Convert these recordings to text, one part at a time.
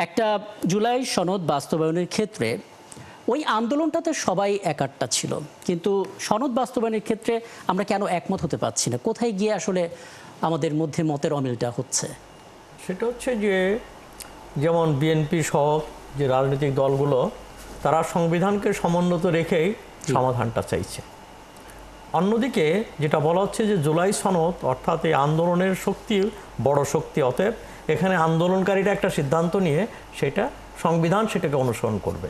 একটা জুলাই সনদ বাস্তবায়নের ক্ষেত্রে ওই আন্দোলনটাতে সবাই একাট্টা ছিল, কিন্তু সনদ বাস্তবায়নের ক্ষেত্রে আমরা কেন একমত হতে পারছি না? কোথায় গিয়ে আসলে আমাদের মধ্যে মতের অমিলটা হচ্ছে? সেটা হচ্ছে যে যেমন বিএনপি সহ যে রাজনৈতিক দলগুলো তারা সংবিধানকে সমুন্নত রেখেই সমাধানটা চাইছে। অন্যদিকে যেটা বলা হচ্ছে যে জুলাই সনদ অর্থাৎ এই আন্দোলনের শক্তি বড় শক্তি, অতএব এখানে আন্দোলনকারীরা একটা সিদ্ধান্ত নিয়ে সেটা সংবিধান সেটাকে অনুসরণ করবে।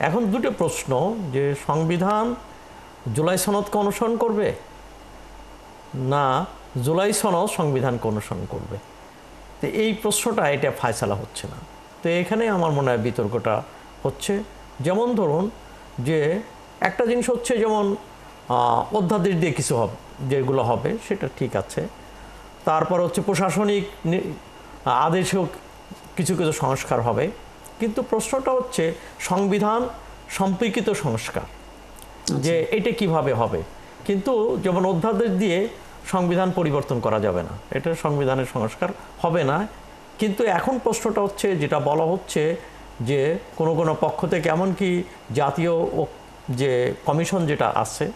এখন দুটো প্রশ্ন, যে সংবিধান জুলাই সনদকে অনুসরণ করবে না জুলাই সনদ সংবিধানকে অনুসরণ করবে, তো এই প্রশ্নটা এটা ফায়সালা হচ্ছে না। তো এখানে আমার মনে হয় বিতর্কটা হচ্ছে। যেমন ধরুন যে একটা জিনিস হচ্ছে যেমন অধ্যাদেশ দিয়ে কিছু হবে, যেগুলো হবে সেটা ঠিক আছে, তারপর হচ্ছে প্রশাসনিক আদেশেও কিছু কিছু সংস্কার হবে, কিন্তু প্রশ্নটা হচ্ছে সংবিধান সম্পর্কিত সংস্কার, যে এটা কিভাবে হবে। কিন্তু যেমন অধ্যাদেশ দিয়ে সংবিধান পরিবর্তন করা যাবে না, এটা সংবিধানের সংস্কার হবে না। কিন্তু এখন প্রশ্নটা হচ্ছে, যেটা বলা হচ্ছে যে কোনো কোনো পক্ষ থেকে, এমনকি জাতীয় যে কমিশন যেটা আছে,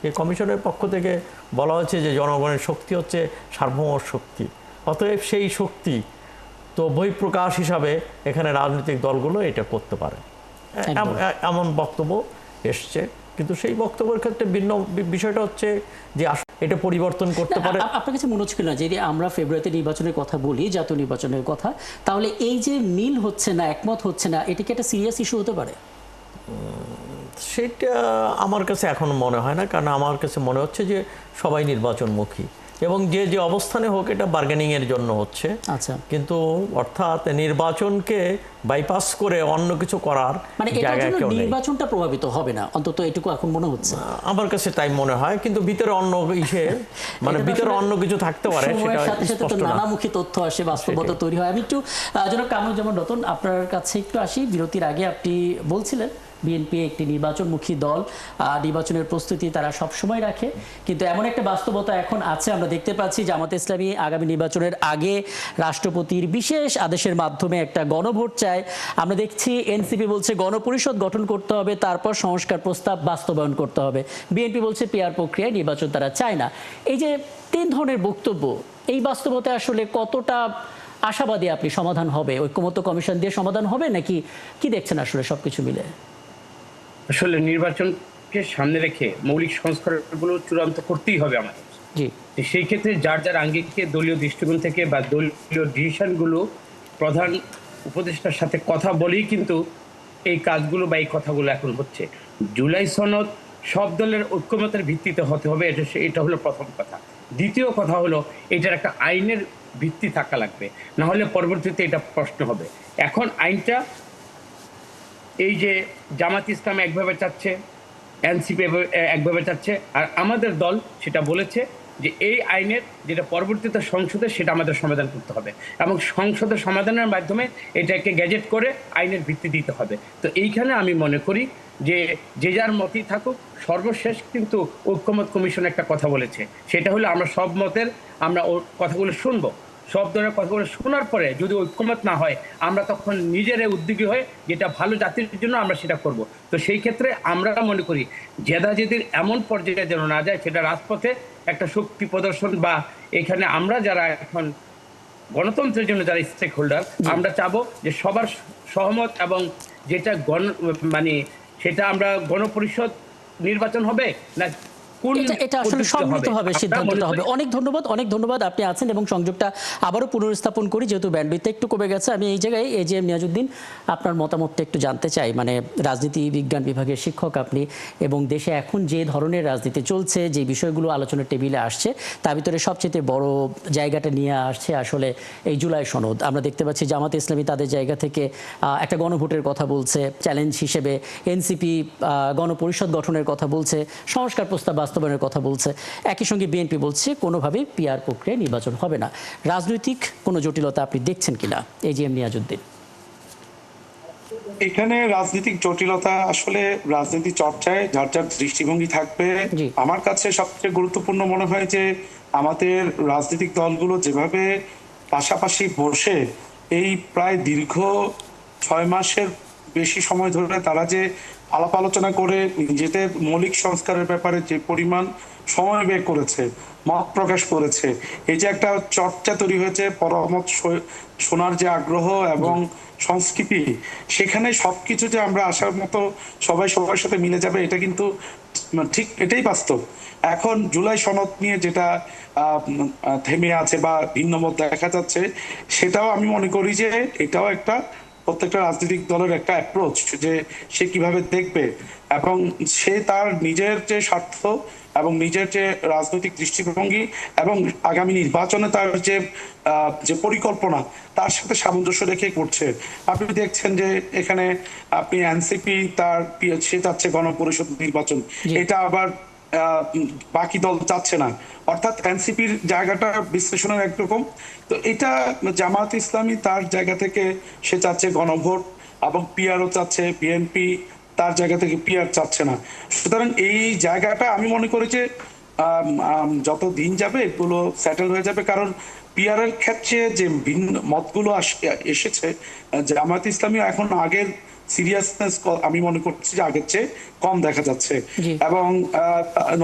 এই কমিশনের পক্ষ থেকে বলা হচ্ছে যে জনগণের শক্তি হচ্ছে সার্বভৌম শক্তি, অতএব সেই শক্তি তো বহিঃপ্রকাশ হিসাবে এখানে রাজনৈতিক দলগুলো এটা করতে পারে, এমন বক্তব্য এসছে। কিন্তু সেই বক্তব্যের ক্ষেত্রে ভিন্ন বিষয়টা হচ্ছে যে এটা পরিবর্তন করতে পারে। আপনার কাছে মনে হচ্ছে কিনা যদি আমরা ফেব্রুয়ারিতে নির্বাচনের কথা বলি, জাতীয় নির্বাচনের কথা, তাহলে এই যে মিল হচ্ছে না, একমত হচ্ছে না, এটা কি একটা সিরিয়াস ইস্যু হতে পারে? সেটা আমার কাছে এখন মনে হয় না, কারণ আমার কাছে মনে হচ্ছে যে সবাই নির্বাচনমুখী এবং যে যে অবস্থানে হোক এটা বার্গেনিংয়ের জন্য হচ্ছে। আচ্ছা, কিন্তু অর্থাৎ নির্বাচনকে বাইপাস করে অন্য কিছু করার মানে নির্বাচনটা প্রভাবিত হবে না, অন্তত এটুকু এখন মনে হচ্ছে আমার কাছে তাই মনে হয়। কিন্তু ভিতরে অন্য মানে ভিতরে অন্য কিছু থাকতে পারে, সেটা স্পষ্ট না। নানামুখী তথ্য আসে, বাস্তবতা তৈরি হয়। আমি একটু যেন কামরুজ্জামান রতন আপনার কাছে একটু আসি। বিরতির আগে আপনি বলছিলেন বিএনপি একটি নির্বাচনমুখী দল, নির্বাচনের প্রস্তুতি তারা সবসময় রাখে, কিন্তু এমন একটা বাস্তবতা এখন আছে, আমরা দেখতে পাচ্ছি জামায়াতে ইসলামী আগামী নির্বাচনের আগে রাষ্ট্রপতির বিশেষ আদেশের মাধ্যমে একটা গণভোট চায়। আমরা দেখছি এনসিপি বলছে গণপরিষদ গঠন করতে হবে, তারপর সংস্কার প্রস্তাব বাস্তবায়ন করতে হবে। বিএনপি বলছে পিআর প্রক্রিয়ায় নির্বাচন তারা চায় না। এই যে তিন ধরনের বক্তব্য, এই বাস্তবতায় আসলে কতটা আশাবাদী আপনি সমাধান হবে? ঐক্যমত্য কমিশন দিয়ে সমাধান হবে নাকি কি দেখছেন আসলে সবকিছু মিলে? আসলে নির্বাচনকে সামনে রেখে মৌলিক সংস্কারগুলো চূড়ান্ত করতেই হবে আমাদের। সেই ক্ষেত্রে যার যার আঙ্গিকে দলীয় দৃষ্টিকোণ থেকে বা দলীয় ডিসিশনগুলো প্রধান উপদেষ্টার সাথে কথা বলেই কিন্তু এই কাজগুলো বা এই কথাগুলো এখন হচ্ছে। জুলাই সনদ সব দলের ঐক্যমতের ভিত্তিতে হতে হবে, এটা হলো প্রথম কথা। দ্বিতীয় কথা হলো এটার একটা আইনের ভিত্তি থাকা লাগবে, না হলে পরবর্তীতে এটা প্রশ্ন হবে। এখন আইনটা এই যে জামাত ইসলাম একভাবে চাচ্ছে, এনসিপি একভাবে চাচ্ছে, আর আমাদের দল সেটা বলেছে যে এই আইনের যেটা পরবর্তীতে সংসদে সেটা আমাদের সমাধান করতে হবে এবং সংসদের সমাধানের মাধ্যমে এটাকে গ্যাজেট করে আইনের ভিত্তি দিতে হবে। তো এইখানে আমি মনে করি যে যে যার মতই থাকুক, সর্বশেষ কিন্তু ঐক্যমত কমিশন একটা কথা বলেছে, সেটা হলো আমরা সব মতের আমরা ওর কথাগুলো শুনবো। সব ধরনের কথাগুলো শোনার পরে যদি ঐক্যমত না হয়, আমরা তখন নিজেরাই উদ্যোগী হয়ে যেটা ভালো জাতির জন্য আমরা সেটা করব। তো সেই ক্ষেত্রে আমরা মনে করি জেদাজেদির এমন পর্যায়ে যেন না যায়, সেটা রাজপথে একটা শক্তি প্রদর্শন বা এখানে আমরা যারা এখন গণতন্ত্রের জন্য যারা স্টেক হোল্ডার, আমরা চাবো যে সবার সহমত এবং যেটা মানে সেটা আমরা গণপরিষদ নির্বাচন হবে না এটা আসলে সম্মিলিতভাবে সিদ্ধান্ত নিতে হবে। অনেক ধন্যবাদ আপনি আছেন এবং সংযোগটা আবারও পুনরস্থাপন করি, যেহেতু ব্যান্ডউইথ একটু কমে গেছে। আমি এই জায়গায় এজিএম নিয়াজউদ্দিন আপনার মতামতটা একটু জানতে চাই। মানে রাজনীতি বিজ্ঞান বিভাগের শিক্ষক আপনি, এবং দেশে এখন যে ধরনের রাজনীতি চলছে, যে বিষয়গুলো আলোচনার টেবিলে আসছে, তার ভিতরে সবচেয়ে বড় জায়গাটা নিয়ে আসছে আসলে এই জুলাই সনদ। আমরা দেখতে পাচ্ছি জামাতে ইসলামী তাদের জায়গা থেকে একটা গণভোটের কথা বলছে চ্যালেঞ্জ হিসেবে, এনসিপি গণপরিষদ গঠনের কথা বলছে, সংস্কার প্রস্তাব বাস্তবায়নের কথা বলছে, একই সঙ্গে বিএনপি বলছে কোনোভাবেই পিআর প্রক্রিয়ায় নির্বাচন হবে না। রাজনৈতিক কোনো জটিলতা আপনি দেখছেন কিনা এজিএম নিয়াজউদ্দিন? এখানে রাজনৈতিক জটিলতা আসলে রাজনীতি চর্চায় যার যার দৃষ্টিভঙ্গি থাকবে। আমার কাছে সবচেয়ে গুরুত্বপূর্ণ মনে হয় যে আমাদের রাজনৈতিক দলগুলো যেভাবে পাশাপাশি বসে এই প্রায় দীর্ঘ 6 মাসের বেশি সময় ধরে তারা যে আলাপ আলোচনা করে নিজেদের মৌলিক সংস্কারের ব্যাপারে যে পরিমাণ সময় ব্যয় করেছে, মত প্রকাশ করেছে, এই যে একটা চর্চা তৈরি হয়েছে, পরামত শোনার যে আগ্রহ এবং সংস্কৃতি, সেখানে সবকিছু যে আমরা আসার মতো সবাই সবার সাথে মিলে যাবে, এটা কিন্তু ঠিক এটাই বাস্তব। এখন জুলাই সনদ নিয়ে যেটা থেমে আছে বা ভিন্ন মত দেখা যাচ্ছে, সেটাও আমি মনে করি যে এটাও একটা প্রত্যেকটা রাজনৈতিক দলের একটা অ্যাপ্রোচ, যে সে কিভাবে দেখবে এবং সে তার নিজের যে স্বার্থ এবং নিজের যে রাজনৈতিক দৃষ্টিভঙ্গি এবং আগামী নির্বাচনে তার যে পরিকল্পনা, তার সাথে সামঞ্জস্য রেখে করছে। আপনি দেখছেন যে এখানে আপনি এনসিপি সে চাচ্ছে গণপরিষদ নির্বাচন, এটা আবার বাকি দল চাচ্ছে না, অর্থাৎ এনসিপির জায়গাটা বিশ্লেষণের একরকম, তো এটা জামায়াত ইসলামী তার জায়গা থেকে সে চাচ্ছে গণভোট এবং পিআরও চাচ্ছে, বিএনপি তার জায়গা থেকে পিআর চাচ্ছে না। সুতরাং এই জায়গাটা আমি মনে করি যে যত দিন যাবে এগুলো সেটেল হয়ে যাবে, কারণ পিআর এর ক্ষেত্রে যে ভিন্ন মতগুলো এসেছে, জামায়াত ইসলামী এখন আগের সিরিয়াসনেস আমি মনে করছি যে আগের চেয়ে কম দেখা যাচ্ছে, এবং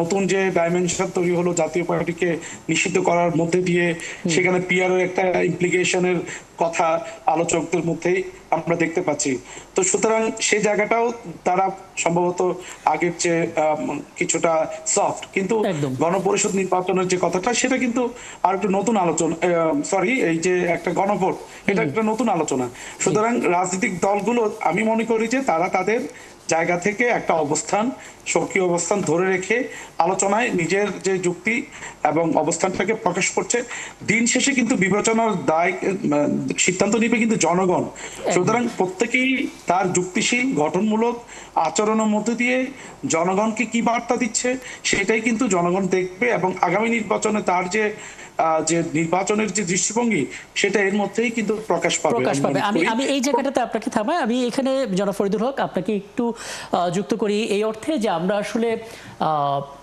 নতুন যে ডাইমেনশন তৈরি হলো জাতীয় পার্টিকে নিষিদ্ধ করার মধ্যে দিয়ে, সেখানে পিআর এর একটা ইমপ্লিকেশনের কথা আলোচকদের মধ্যেই আমরা দেখতে পাচ্ছি। তো সুতরাং সেই জায়গাটাও তারা সম্ভবত আগের চেয়ে কিছুটা সফট, কিন্তু গণপরিষদ নির্বাচনের যে কথাটা, সেটা কিন্তু আর একটু নতুন আলোচনা, এই যে একটা গণভোট, এটা একটা নতুন আলোচনা। সুতরাং রাজনৈতিক দলগুলো আমি মনে করি যে তারা তাদের জায়গা থেকে একটা অবস্থান, সক্রিয় অবস্থান ধরে রেখে আলোচনায় নিজের যে যুক্তি এবং অবস্থানটাকে প্রকাশ করছে। দিন শেষে কিন্তু বিবেচনার দায় সিদ্ধান্ত নিবে কিন্তু জনগণ। সুতরাং প্রত্যেকেই তার যুক্তিশীল গঠনমূলক আচরণের মধ্যে দিয়ে জনগণকে কি বার্তা দিচ্ছে, সেটাই কিন্তু জনগণ দেখবে, এবং আগামী নির্বাচনে তার যে নির্বাচনের যে দৃষ্টিভঙ্গি, সেটা এর মধ্যেই কিন্তু প্রকাশ পাবে। আমি এই জায়গাটাতে আপনাকে থামাই, আমি এখানে জনাব ফরিদুল হক আপনাকে একটু যুক্ত করি এই অর্থে যে আমরা আসলে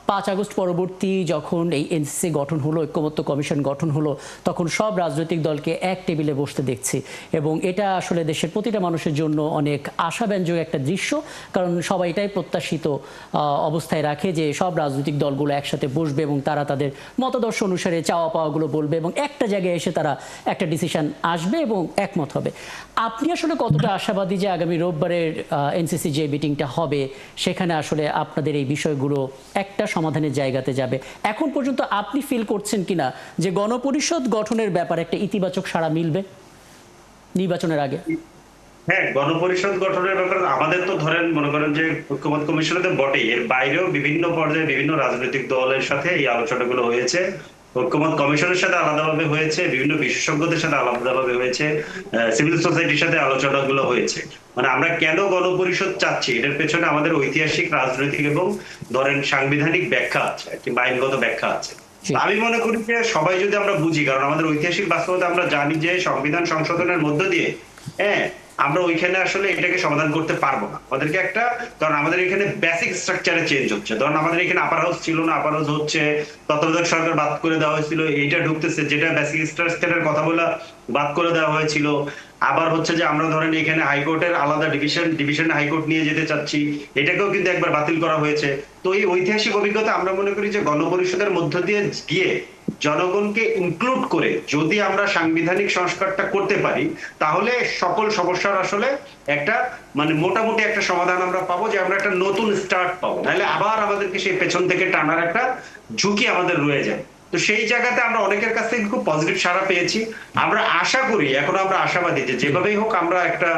5 আগস্ট পরবর্তী যখন এই এনসিসি গঠন হলো, ঐক্যমত্য কমিশন গঠন হলো, তখন সব রাজনৈতিক দলকে এক টেবিলে বসতে দেখছি, এবং এটা আসলে দেশের প্রতিটা মানুষের জন্য অনেক আশাব্যঞ্জক একটা দৃশ্য, কারণ সবাই এটাই প্রত্যাশিত অবস্থায় রাখে যে সব রাজনৈতিক দলগুলো একসাথে বসবে এবং তারা তাদের মতাদর্শ অনুসারে চাওয়া পাওয়াগুলো বলবে এবং একটা জায়গায় এসে তারা একটা ডিসিশন আসবে এবং একমত হবে। আপনি আসলে কতটা আশাবাদী যে আগামী রোববারের এনসিসি যে মিটিংটা হবে, সেখানে আসলে আপনাদের এই বিষয়গুলো একটা সমাধানের জায়গাতে যাবে? এখন পর্যন্ত আপনি ফিল করছেন কিনা যে গণপরিষদ গঠনের ব্যাপারে একটা ইতিবাচক সাড়া মিলবে নির্বাচনের আগে? হ্যাঁ, গণপরিষদ গঠনের ব্যাপারে আমাদের তো ধরেন মনে করেন যে ঐক্যমত্য কমিশনে বটেই, এর বাইরেও বিভিন্ন পর্যায়ে বিভিন্ন রাজনৈতিক দলের সাথে এই আলোচনাগুলো হয়েছে। ঐক্যমত কমিশনের সাথে আলাদাভাবে হয়েছে, বিভিন্ন বিশেষজ্ঞদের সাথে আলাদাভাবে হয়েছে, সিভিল সোসাইটির সাথে আলোচনাগুলো হয়েছে। মানে আমরা কেন গণপরিষদ চাচ্ছি, এটার পেছনে আমাদের ঐতিহাসিক, রাজনৈতিক এবং ধরেন সাংবিধানিক ব্যাখ্যা আছে, কিংবা আইনগত ব্যাখ্যা আছে। আমি মনে করি যে সবাই যদি আমরা বুঝি, কারণ আমাদের ঐতিহাসিক বাস্তবতা আমরা জানি যে সংবিধান সংশোধনের মধ্য দিয়ে আমরা ওইখানে আসলে এটাকে সমাধান করতে পারবো না। আমাদেরকে একটা, কারণ আমাদের এখানে বেসিক স্ট্রাকচারে চেঞ্জ হচ্ছে। ধরুন আমাদের এখানে আপার হাউস ছিল না, আপার হাউস হচ্ছে, তত্ত্বাবধায়ক সরকার বাদ করে দেওয়া হয়েছিল, এইটা ঢুকতেছে, যেটা বেসিক স্ট্রাকচারের কথা বলা বাদ করে দেওয়া হয়েছিল। আবার হচ্ছে যে আমরা ধরেন এখানে হাইকোর্টের আলাদা ডিভিশন হাইকোর্ট নিয়ে যেতে চাচ্ছি, এটাকেও কিন্তু একবার বাতিল করা হয়েছে। তো এই ঐতিহাসিক অভিজ্ঞতা আমরা মনে করি যে গণপরিষদের মধ্য দিয়ে গিয়ে জনগণকে ইনক্লুড করে যদি আমরা সাংবিধানিক সংস্কারটা করতে পারি, তাহলে সকল সমস্যার আসলে একটা মানে মোটামুটি একটা সমাধান আমরা পাবো, যে আমরা একটা নতুন স্টার্ট পাবো। নাহলে আবার আমাদেরকে সেই পেছন থেকে টানার একটা ঝুঁকি আমাদের রয়ে যায়। তো সেই জায়গাতে আমরা অনেকের কাছ থেকে খুব পজিটিভ সাড়া পেয়েছি। আমরা আশা করি, এখন আমরা আশাবাদী যে যেভাবেই হোক আমরা একটা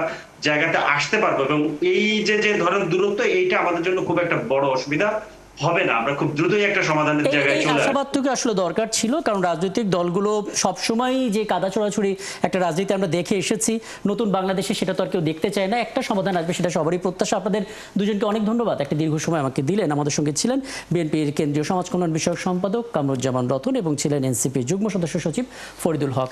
জায়গাতে আসতে পারবো, এবং এই যে ধরেন দূরত্ব, এইটা আমাদের জন্য খুব একটা বড় অসুবিধা হবে না। আমরা খুব দ্রুতই একটা সমাধানের জায়গায় চলে আসব। আশাবাদটুকু আসলে দরকার ছিল, কারণ রাজনৈতিক দলগুলো সবসময় যে কাদা ছোড়াছুড়ি একটা রাজনীতি আমরা দেখে এসেছি, নতুন বাংলাদেশে সেটা তো আর কেউ দেখতে চায় না। একটা সমাধান আসবে, সেটা সবারই প্রত্যাশা। আপনাদের দুজনকে অনেক ধন্যবাদ, একটা দীর্ঘ সময় আমাকে দিলেন। আমাদের সঙ্গে ছিলেন বিএনপির কেন্দ্রীয় সমাজ কল্যাণ বিষয়ক সম্পাদক কামরুজ্জামান রতন এবং ছিলেন এনসিপির যুগ্ম সদস্য সচিব ফরিদুল হক।